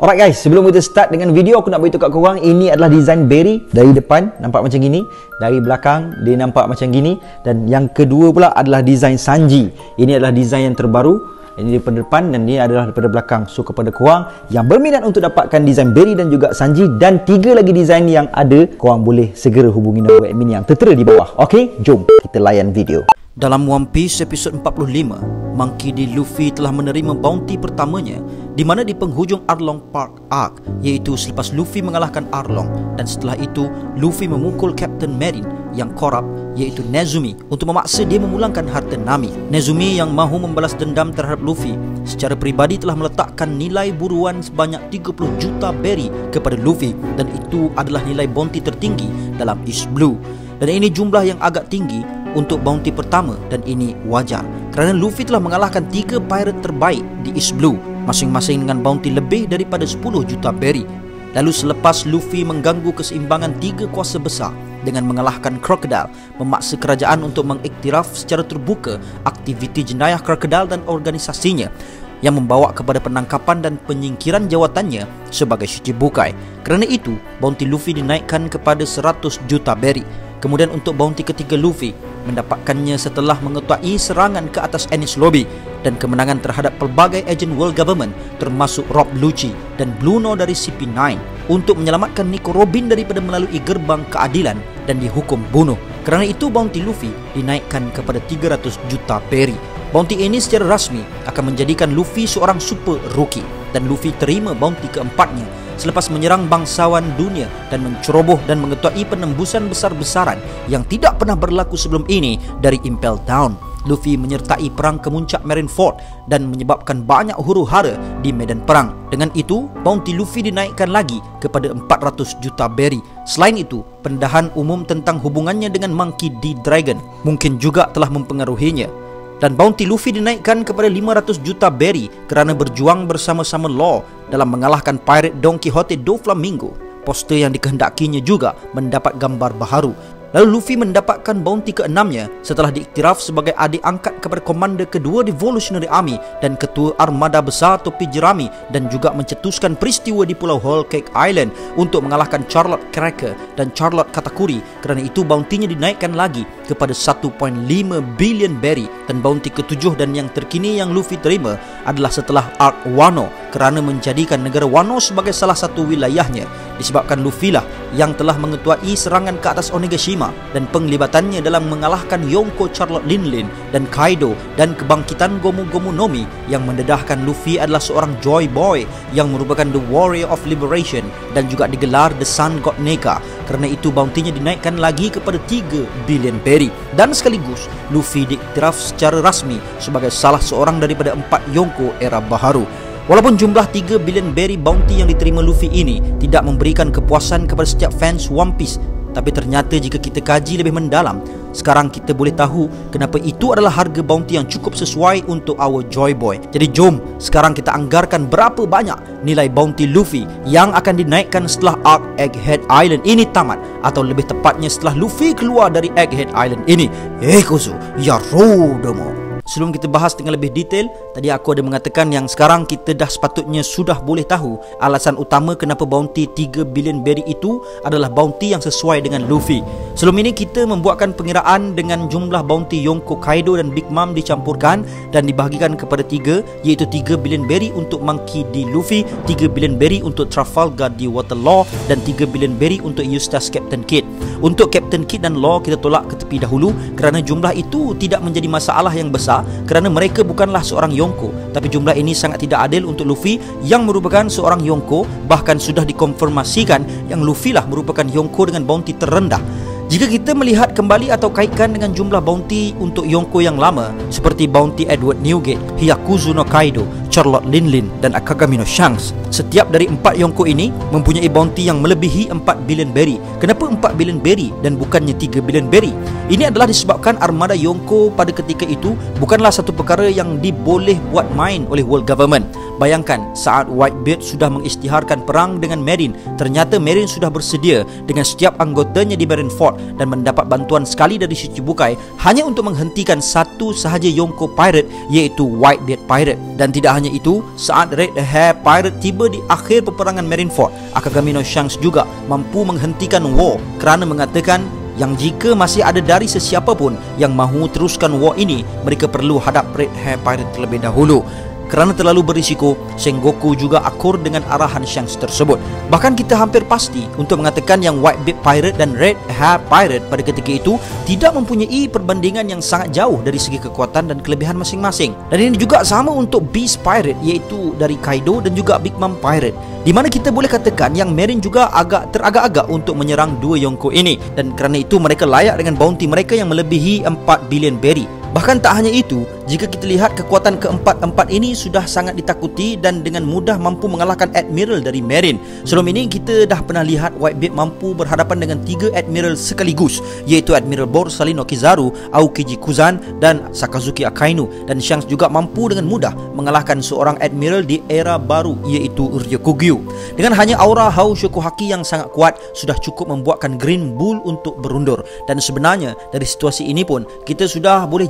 Alright guys, sebelum kita start dengan video, aku nak beritahu kat korang, ini adalah design Barry. Dari depan nampak macam gini, dari belakang dia nampak macam gini, dan yang kedua pula adalah design Sanji. Ini adalah design yang terbaru. Ini daripada depan dan ini adalah daripada belakang. So kepada korang yang berminat untuk dapatkan design Barry dan juga Sanji dan 3 lagi design yang ada, korang boleh segera hubungi nombor admin yang tertera di bawah. Okey, jom kita layan video. Dalam One Piece episod 45, Monkey D. Luffy telah menerima bounty pertamanya di mana di penghujung Arlong Park Arc, iaitu selepas Luffy mengalahkan Arlong, dan setelah itu Luffy memukul Captain Marine yang korup iaitu Nezumi untuk memaksa dia memulangkan harta Nami. Nezumi yang mahu membalas dendam terhadap Luffy secara peribadi telah meletakkan nilai buruan sebanyak 30 juta berry kepada Luffy, dan itu adalah nilai bounty tertinggi dalam East Blue. Dan ini jumlah yang agak tinggi untuk bounty pertama, dan ini wajar kerana Luffy telah mengalahkan 3 pirate terbaik di East Blue, masing-masing dengan bounty lebih daripada 10 juta berry. Lalu selepas Luffy mengganggu keseimbangan 3 kuasa besar dengan mengalahkan Crocodile, memaksa kerajaan untuk mengiktiraf secara terbuka aktiviti jenayah Crocodile dan organisasinya, yang membawa kepada penangkapan dan penyingkiran jawatannya sebagai Shichibukai. Kerana itu, bounty Luffy dinaikkan kepada 100 juta berry. Kemudian untuk bounty ketiga Luffy mendapatkannya setelah mengetuai serangan ke atas Enies Lobby dan kemenangan terhadap pelbagai ejen World Government termasuk Rob Lucci dan Blueno dari CP9 untuk menyelamatkan Nico Robin daripada melalui gerbang keadilan dan dihukum bunuh. Kerana itu bounty Luffy dinaikkan kepada 300 juta berry. Bounty ini secara rasmi akan menjadikan Luffy seorang super rookie, dan Luffy terima bounty keempatnya selepas menyerang bangsawan dunia dan menceroboh dan mengetuai penembusan besar-besaran yang tidak pernah berlaku sebelum ini dari Impel Down. Luffy menyertai perang kemuncak Marineford dan menyebabkan banyak huru-hara di medan perang. Dengan itu, bounty Luffy dinaikkan lagi kepada 400 juta berry. Selain itu, pendedahan umum tentang hubungannya dengan Monkey D. Dragon mungkin juga telah mempengaruhinya. Dan bounty Luffy dinaikkan kepada 500 juta berry kerana berjuang bersama-sama Law dalam mengalahkan pirate Don Quixote do Flamingo. Poster yang dikehendakinya juga mendapat gambar baharu. Lalu Luffy mendapatkan bounty ke-6-nya setelah diiktiraf sebagai adik angkat kepada komander kedua Revolutionary Army dan ketua armada besar topi jerami, dan juga mencetuskan peristiwa di Pulau Whole Cake Island untuk mengalahkan Charlotte Cracker dan Charlotte Katakuri. Kerana itu bounty-nya dinaikkan lagi kepada 1.5 billion berry. Dan bounty ke-7 dan yang terkini yang Luffy terima adalah setelah Arc Wano, kerana menjadikan negara Wano sebagai salah satu wilayahnya, disebabkan Luffy lah yang telah mengetuai serangan ke atas Onigashima dan penglibatannya dalam mengalahkan Yonko Charlotte Linlin dan Kaido, dan kebangkitan Gomu Gomu Nomi yang mendedahkan Luffy adalah seorang Joy Boy yang merupakan The Warrior of Liberation dan juga digelar The Sun God Neko. Kerana itu bounty-nya dinaikkan lagi kepada 3 billion berry, dan sekaligus Luffy diiktiraf secara rasmi sebagai salah seorang daripada 4 Yonko era baharu. Walaupun jumlah 3 billion berry bounty yang diterima Luffy ini tidak memberikan kepuasan kepada setiap fans One Piece, tapi ternyata jika kita kaji lebih mendalam, sekarang kita boleh tahu kenapa itu adalah harga bounty yang cukup sesuai untuk our Joy Boy. Jadi jom sekarang kita anggarkan berapa banyak nilai bounty Luffy yang akan dinaikkan setelah Arc Egghead Island ini tamat, atau lebih tepatnya setelah Luffy keluar dari Egghead Island ini. Kuzu, ya rodomo. Sebelum kita bahas dengan lebih detail, tadi aku ada mengatakan yang sekarang kita dah sepatutnya sudah boleh tahu alasan utama kenapa bounty 3 billion berry itu adalah bounty yang sesuai dengan Luffy. Sebelum ini kita membuatkan pengiraan dengan jumlah bounty Yonko, Kaido dan Big Mom dicampurkan dan dibahagikan kepada 3, iaitu 3 billion berry untuk Monkey D. Luffy, 3 billion berry untuk Trafalgar D. Waterloo, dan 3 billion berry untuk Eustace Captain Kidd. Untuk Captain Kidd dan Law kita tolak ke tepi dahulu kerana jumlah itu tidak menjadi masalah yang besar kerana mereka bukanlah seorang Yonko, tapi jumlah ini sangat tidak adil untuk Luffy yang merupakan seorang Yonko. Bahkan sudah dikonfirmasikan yang Luffy lah merupakan Yonko dengan bounty terendah. Jika kita melihat kembali atau kaitkan dengan jumlah bounty untuk Yonko yang lama seperti bounty Edward Newgate, Hyakuzu no Kaido, Charlotte Linlin dan Akagami no Shanks, setiap dari 4 Yonko ini mempunyai bounty yang melebihi 4 billion berry. Kenapa 4 billion berry dan bukannya 3 billion berry? Ini adalah disebabkan armada Yonko pada ketika itu bukanlah satu perkara yang diboleh buat main oleh World Government. Bayangkan saat Whitebeard sudah mengisytiharkan perang dengan Meereen, ternyata Meereen sudah bersedia dengan setiap anggotanya di Marineford dan mendapat bantuan sekali dari Shichibukai hanya untuk menghentikan satu sahaja Yonko Pirate, iaitu Whitebeard Pirate. Dan tidak hanya itu, saat Red Hair Pirate tiba di akhir peperangan Marineford, Akagami no Shanks juga mampu menghentikan war kerana mengatakan yang jika masih ada dari sesiapa pun yang mahu teruskan war ini, mereka perlu hadap Red Hair Pirate terlebih dahulu. Kerana terlalu berisiko, Sengoku juga akur dengan arahan Shanks tersebut. Bahkan kita hampir pasti untuk mengatakan yang Whitebeard Pirate dan Red Hair Pirate pada ketika itu tidak mempunyai perbandingan yang sangat jauh dari segi kekuatan dan kelebihan masing-masing. Dan ini juga sama untuk Beast Pirate, iaitu dari Kaido, dan juga Big Mom Pirate, di mana kita boleh katakan yang Meereen juga agak teragak-agak untuk menyerang dua Yonko ini. Dan kerana itu mereka layak dengan bounty mereka yang melebihi 4 bilion berry. Bahkan tak hanya itu, jika kita lihat kekuatan keempat-empat ini sudah sangat ditakuti dan dengan mudah mampu mengalahkan Admiral dari Meereen. Sebelum ini kita dah pernah lihat Whitebeard mampu berhadapan dengan 3 Admiral sekaligus, iaitu Admiral Borsalino Kizaru, Aokiji Kuzan dan Sakazuki Akainu. Dan Shanks juga mampu dengan mudah mengalahkan seorang Admiral di era baru, iaitu Ryokugyu. Dengan hanya aura Hau Shokuhaki yang sangat kuat sudah cukup membuatkan Green Bull untuk berundur. Dan sebenarnya dari situasi ini pun kita sudah boleh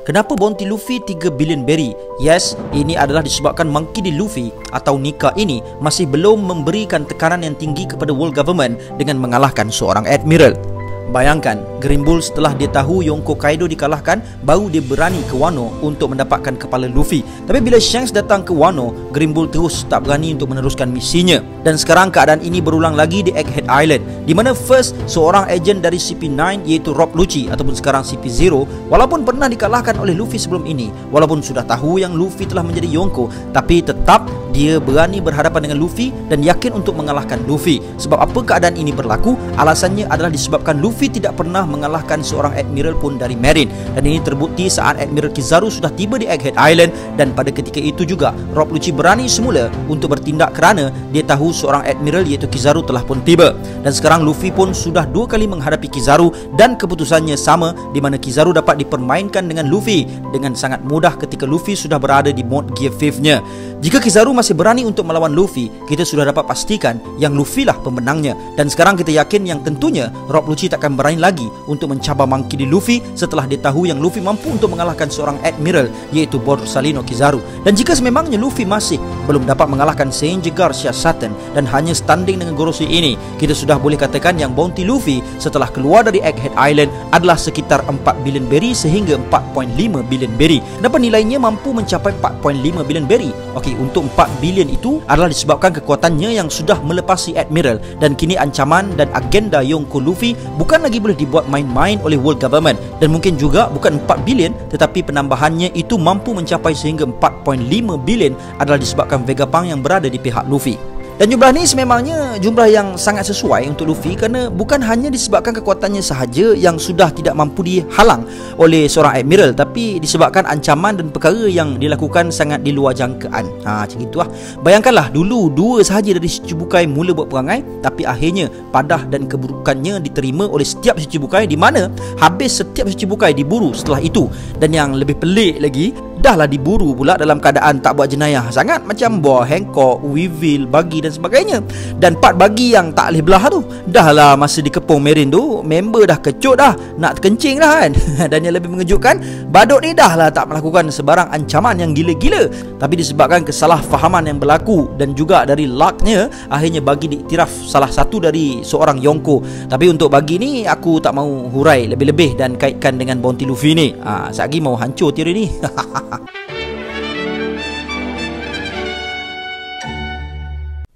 kenapa bounty Luffy 3 bilion berry. Yes, ini adalah disebabkan Monkey D. Luffy atau Nika ini masih belum memberikan tekanan yang tinggi kepada world government dengan mengalahkan seorang admiral. Bayangkan, Green Bull setelah dia tahu Yonko Kaido dikalahkan, baru dia berani ke Wano untuk mendapatkan kepala Luffy. Tapi bila Shanks datang ke Wano, Green Bull terus tak berani untuk meneruskan misinya. Dan sekarang keadaan ini berulang lagi di Egghead Island, di mana first seorang ejen dari CP9 iaitu Rob Lucci ataupun sekarang CP0, walaupun pernah dikalahkan oleh Luffy sebelum ini, walaupun sudah tahu yang Luffy telah menjadi Yonko, tapi tetap dia berani berhadapan dengan Luffy dan yakin untuk mengalahkan Luffy. Sebab apa keadaan ini berlaku? Alasannya adalah disebabkan Luffy tidak pernah mengalahkan seorang admiral pun dari Meereen. Dan ini terbukti saat Admiral Kizaru sudah tiba di Egghead Island. Dan pada ketika itu juga Rob Lucci berani semula untuk bertindak kerana dia tahu seorang admiral iaitu Kizaru telah pun tiba. Dan sekarang Luffy pun sudah 2 kali menghadapi Kizaru dan keputusannya sama, di mana Kizaru dapat dipermainkan dengan Luffy dengan sangat mudah ketika Luffy sudah berada di mode Gear 5-nya. Jika Kizaru masih berani untuk melawan Luffy, kita sudah dapat pastikan yang Luffy lah pemenangnya. Dan sekarang kita yakin yang tentunya Rob Lucci takkan berani lagi untuk mencabar Monkey D. Luffy setelah dia tahu yang Luffy mampu untuk mengalahkan seorang admiral iaitu Borsalino Kizaru. Dan jika sememangnya Luffy masih belum dapat mengalahkan Sanji Garcia Satan dan hanya standing dengan Goroshi ini, kita sudah boleh katakan yang bounty Luffy setelah keluar dari Egghead Island adalah sekitar 4 bilion berry sehingga 4.5 bilion berry. Kenapa nilainya mampu mencapai 4.5 bilion berry? Okey, untuk 4 bilion itu adalah disebabkan kekuatannya yang sudah melepasi admiral, dan kini ancaman dan agenda Yonko Luffy bukan lagi boleh dibuat main-main oleh world government. Dan mungkin juga bukan 4 bilion, tetapi penambahannya itu mampu mencapai sehingga 4.5 bilion adalah disebabkan Vegapunk yang berada di pihak Luffy. Dan jumlah ni sememangnya jumlah yang sangat sesuai untuk Luffy kerana bukan hanya disebabkan kekuatannya sahaja yang sudah tidak mampu dihalang oleh seorang admiral, tapi disebabkan ancaman dan perkara yang dilakukan sangat di luar jangkaan. Macam itulah. Bayangkanlah dulu 2 sahaja dari Shichibukai mula buat perangai, tapi akhirnya padah dan keburukannya diterima oleh setiap Shichibukai, di mana habis setiap Shichibukai diburu setelah itu. Dan yang lebih pelik lagi, dahlah diburu pula dalam keadaan tak buat jenayah sangat, macam Boa, Hancock, Weevil, Buggy dan sebagainya. Dan part Buggy yang tak boleh belah tu, dahlah masa dikepung Meereen tu, member dah kecut dah, nak terkencing dah kan. Dan yang lebih mengejutkan, Badut ni dahlah tak melakukan sebarang ancaman yang gila-gila, tapi disebabkan kesalahfahaman yang berlaku dan juga dari lucknya, akhirnya Buggy diiktiraf salah satu dari seorang Yonko. Tapi untuk Buggy ni aku tak mau hurai lebih-lebih dan kaitkan dengan bounty Luffy ni. Sekejap lagi mau hancur teori ni.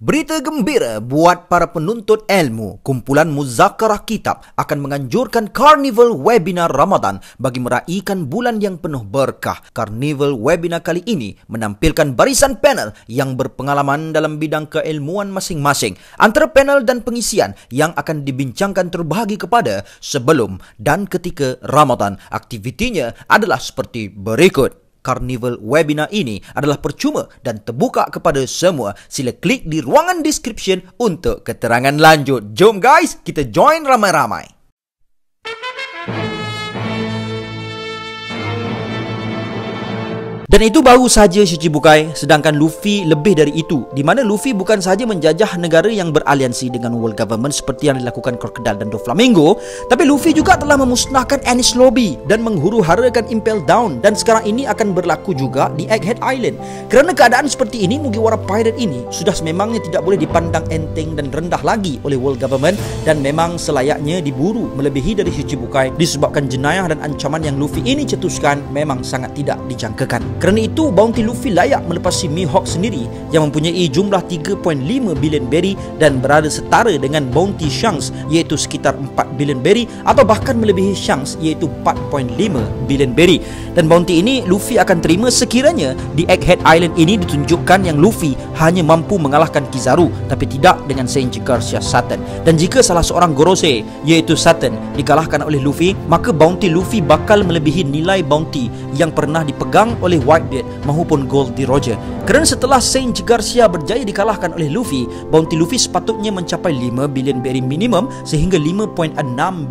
Berita gembira buat para penuntut ilmu. Kumpulan Muzakarah Kitab akan menganjurkan Carnival Webinar Ramadan bagi meraihkan bulan yang penuh berkah. Carnival Webinar kali ini menampilkan barisan panel yang berpengalaman dalam bidang keilmuan masing-masing. Antara panel dan pengisian yang akan dibincangkan terbahagi kepada sebelum dan ketika Ramadan. Aktivitinya adalah seperti berikut. Carnival Webinar ini adalah percuma dan terbuka kepada semua. Sila klik di ruangan description untuk keterangan lanjut. Jom guys, kita join ramai-ramai. Dan itu baru saja Shichibukai, sedangkan Luffy lebih dari itu, di mana Luffy bukan sahaja menjajah negara yang beraliansi dengan World Government seperti yang dilakukan Crocodile dan Doflamingo, tapi Luffy juga telah memusnahkan Enies Lobby dan menghuru-harakan Impel Down, dan sekarang ini akan berlaku juga di Egghead Island. Kerana keadaan seperti ini, Mugiwara Pirate ini sudah sememangnya tidak boleh dipandang enteng dan rendah lagi oleh World Government, dan memang selayaknya diburu melebihi dari Shichibukai disebabkan jenayah dan ancaman yang Luffy ini cetuskan memang sangat tidak dijangkakan. Kerana itu, bounty Luffy layak melepasi Mihawk sendiri yang mempunyai jumlah 3.5 bilion berry dan berada setara dengan bounty Shanks iaitu sekitar 4 bilion berry atau bahkan melebihi Shanks iaitu 4.5 bilion berry. Dan bounty ini Luffy akan terima sekiranya di Egghead Island ini ditunjukkan yang Luffy hanya mampu mengalahkan Kizaru tapi tidak dengan Sanji Garcia Satan. Dan jika salah seorang Gorosei iaitu Satan dikalahkan oleh Luffy, maka bounty Luffy bakal melebihi nilai bounty yang pernah dipegang oleh Whitebeard maupun Goldie Roger. Kerana setelah Sanji Garcia berjaya dikalahkan oleh Luffy, bounty Luffy sepatutnya mencapai 5 bilion berry minimum sehingga 5.6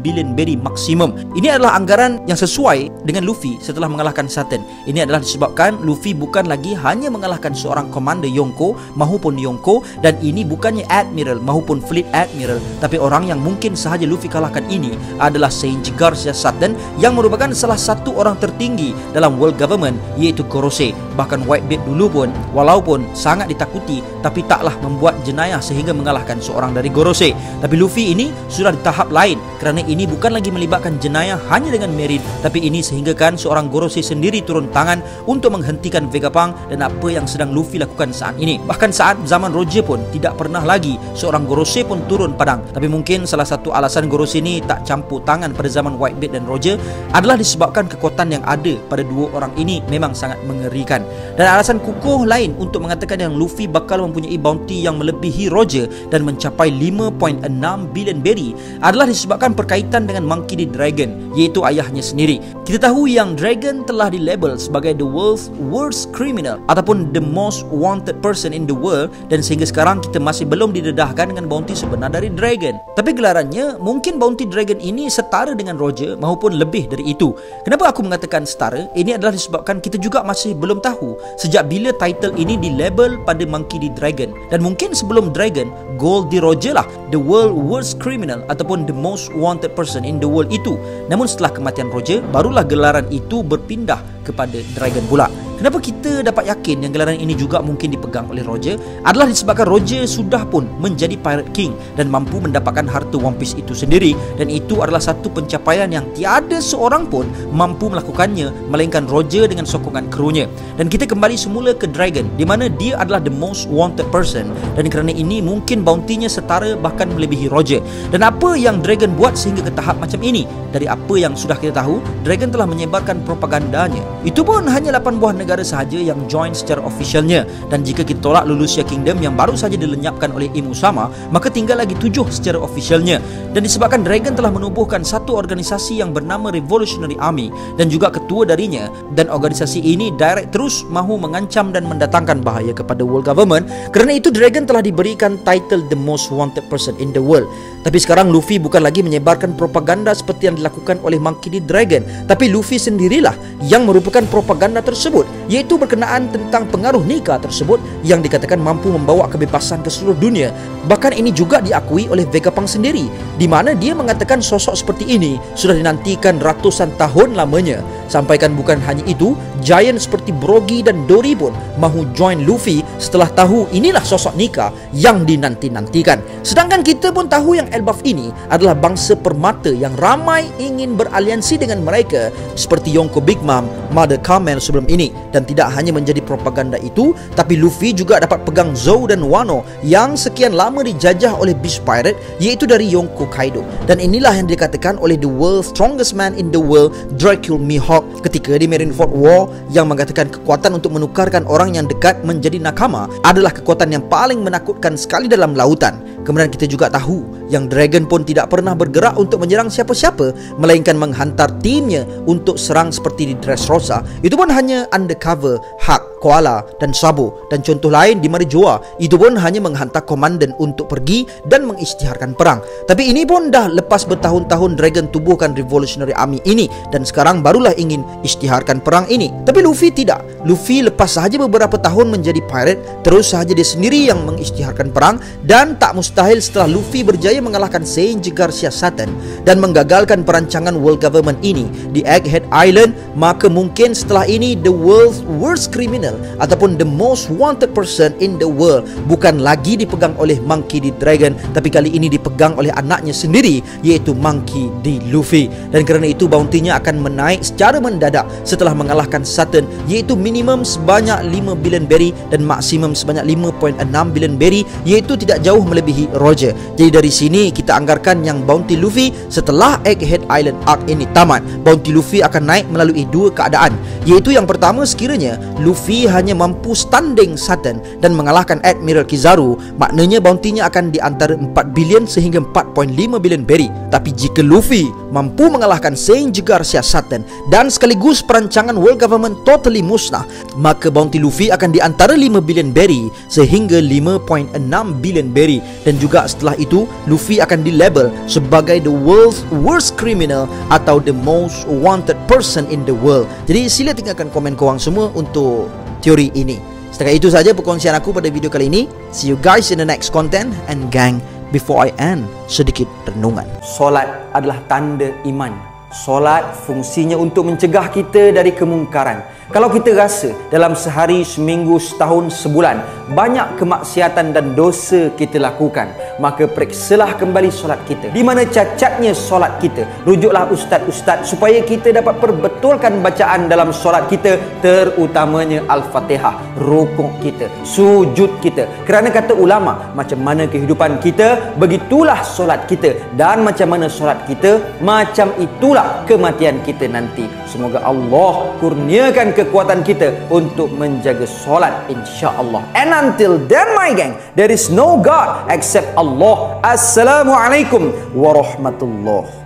bilion berry maksimum. Ini adalah anggaran yang sesuai dengan Luffy setelah mengalahkan Satan. Ini adalah disebabkan Luffy bukan lagi hanya mengalahkan seorang Commander Yonko maupun Yonko, dan ini bukannya Admiral maupun Fleet Admiral, tapi orang yang mungkin sahaja Luffy kalahkan ini adalah Sanji Garcia Satan yang merupakan salah satu orang tertinggi dalam World Government iaitu Gorosei. Bahkan Whitebeard dulu pun walaupun sangat ditakuti tapi taklah membuat jenayah sehingga mengalahkan seorang dari Gorosei. Tapi Luffy ini sudah di tahap lain kerana ini bukan lagi melibatkan jenayah hanya dengan Marine, tapi ini sehinggakan seorang Gorosei sendiri turun tangan untuk menghentikan Vegapunk dan apa yang sedang Luffy lakukan saat ini. Bahkan saat zaman Roger pun tidak pernah lagi seorang Gorosei pun turun padang. Tapi mungkin salah satu alasan Gorosei ini tak campur tangan pada zaman Whitebeard dan Roger adalah disebabkan kekuatan yang ada pada dua orang ini memang sangat mengerikan. Dan alasan kukuh lain untuk mengatakan yang Luffy bakal mempunyai bounty yang melebihi Roger dan mencapai 5.6 bilion berry adalah disebabkan berkaitan dengan Monkey D. Dragon iaitu ayahnya sendiri. Kita tahu yang Dragon telah dilabel sebagai the world's worst criminal ataupun the most wanted person in the world, dan sehingga sekarang kita masih belum didedahkan dengan bounty sebenar dari Dragon. Tapi gelarannya mungkin bounty Dragon ini setara dengan Roger maupun lebih dari itu. Kenapa aku mengatakan setara? Ini adalah disebabkan kita juga masih belum tahu sejak bila title ini dilabel pada Monkey D. Dragon, dan mungkin sebelum Dragon, Goldie Roger lah the world worst criminal ataupun the most wanted person in the world itu. Namun setelah kematian Roger, barulah gelaran itu berpindah kepada Dragon pula. Kenapa kita dapat yakin yang gelaran ini juga mungkin dipegang oleh Roger? Adalah disebabkan Roger sudah pun menjadi Pirate King dan mampu mendapatkan harta One Piece itu sendiri, dan itu adalah satu pencapaian yang tiada seorang pun mampu melakukannya melainkan Roger dengan sokongan krunya. Dan kita kembali semula ke Dragon di mana dia adalah the most wanted person, dan kerana ini mungkin bounty-nya setara bahkan melebihi Roger. Dan apa yang Dragon buat sehingga ke tahap macam ini? Dari apa yang sudah kita tahu, Dragon telah menyebarkan propagandanya. Itu pun hanya 8 buah negara sahaja yang join secara officialnya, dan jika kita tolak Lulusia Kingdom yang baru saja dilenyapkan oleh Im Usama, maka tinggal lagi 7 secara officialnya. Dan disebabkan Dragon telah menubuhkan satu organisasi yang bernama Revolutionary Army dan juga ketua darinya, dan organisasi ini direct terus mahu mengancam dan mendatangkan bahaya kepada world government. Kerana itu Dragon telah diberikan title the most wanted person in the world. Tapi sekarang Luffy bukan lagi menyebarkan propaganda seperti yang dilakukan oleh Monkey D. Dragon, tapi Luffy sendirilah yang merupakan propaganda tersebut, iaitu berkenaan tentang pengaruh Nika tersebut yang dikatakan mampu membawa kebebasan ke seluruh dunia. Bahkan ini juga diakui oleh Vegapunk sendiri, di mana dia mengatakan sosok seperti ini sudah dinantikan ratusan tahun lamanya. Sampaikan bukan hanya itu, giant seperti Brogy dan Dory pun mahu join Luffy setelah tahu inilah sosok Nika yang dinanti-nantikan. Sedangkan kita pun tahu yang Elbaf ini adalah bangsa permata yang ramai ingin beraliansi dengan mereka seperti Yonko Big Mom, Mother Carmel sebelum ini. Dan tidak hanya menjadi propaganda itu, tapi Luffy juga dapat pegang Zou dan Wano yang sekian lama dijajah oleh Beast Pirate, iaitu dari Yonko Kaido. Dan inilah yang dikatakan oleh the world's strongest man in the world, Dracula Mihawk, ketika di Marineford War, yang mengatakan kekuatan untuk menukarkan orang yang dekat menjadi nakama adalah kekuatan yang paling menakutkan sekali dalam lautan. Kemudian kita juga tahu yang Dragon pun tidak pernah bergerak untuk menyerang siapa-siapa, melainkan menghantar timnya untuk serang seperti di Dressrosa. Itu pun hanya undercover Hak, Koala dan Sabo. Dan contoh lain di Marijoa, itu pun hanya menghantar komandan untuk pergi dan mengisytiharkan perang. Tapi ini pun dah lepas bertahun-tahun Dragon tubuhkan Revolutionary Army ini, dan sekarang barulah ingin isytiharkan perang ini. Tapi Luffy tidak. Luffy lepas sahaja beberapa tahun menjadi pirate, terus sahaja dia sendiri yang mengisytiharkan perang. Dan tak mustahil setelah Luffy berjaya mengalahkan Sanji Garcia Satan dan menggagalkan perancangan world government ini di Egghead Island, maka mungkin setelah ini the world's worst criminal ataupun the most wanted person in the world bukan lagi dipegang oleh Monkey D. Dragon, tapi kali ini dipegang oleh anaknya sendiri, iaitu Monkey D. Luffy. Dan kerana itu bounty-nya akan menaik secara mendadak setelah mengalahkan Satan, iaitu minimum sebanyak 5 billion berry dan maksimum sebanyak 5.6 billion berry, iaitu tidak jauh melebihi Roger. Jadi dari sini kita anggarkan yang bounty Luffy setelah Egghead Island arc ini tamat, bounty Luffy akan naik melalui dua keadaan, iaitu yang pertama, sekiranya Luffy hanya mampu standing Satan dan mengalahkan Admiral Kizaru, maknanya bounty-nya akan di antara 4 bilion sehingga 4.5 bilion berry. Tapi jika Luffy mampu mengalahkan Sanji Garcia Satan dan sekaligus perancangan world government totally musnah, maka bounty Luffy akan di antara 5 billion berry sehingga 5.6 billion berry. Dan juga setelah itu Luffy akan dilabel sebagai the world's worst criminal atau the most wanted person in the world. Jadi sila tinggalkan komen korang semua untuk teori ini. Setakat itu saja perkongsian aku pada video kali ini. See you guys in the next content. And gang, before I end, sedikit renungan. Solat adalah tanda iman. Solat fungsinya untuk mencegah kita dari kemungkaran. Kalau kita rasa dalam sehari, seminggu, setahun, sebulan banyak kemaksiatan dan dosa kita lakukan, maka periksalah kembali solat kita. Di mana cacatnya solat kita? Rujuklah ustaz-ustaz supaya kita dapat perbetulkan bacaan dalam solat kita, terutamanya Al-Fatihah, rukuk kita, sujud kita. Kerana kata ulama, macam mana kehidupan kita, begitulah solat kita. Dan macam mana solat kita, macam itulah kematian kita nanti. Semoga Allah kurniakan kekuatan kita untuk menjaga solat, insya-Allah. And until then my gang, there is no God except Allah. Assalamualaikum warahmatullahi